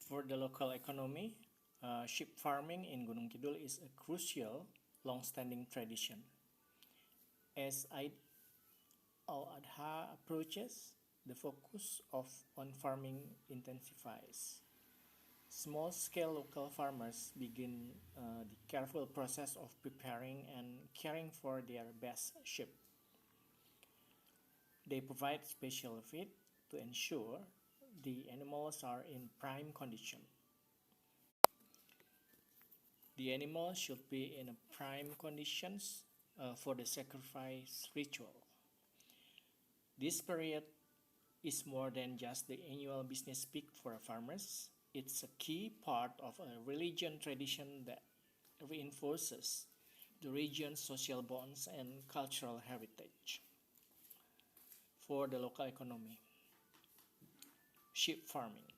For the local economy, sheep farming in Gunung Kidul is a crucial, long-standing tradition. As al-Adha approaches, the focus on farming intensifies. Small-scale local farmers begin the careful process of preparing and caring for their best sheep. They provide special feed to ensure the animals are in prime condition. The animals should be in prime conditions for the sacrifice ritual. This period is more than just the annual business peak for farmers. It's a key part of a religion tradition that reinforces the region's social bonds and cultural heritage. For the local economy, sheep farming.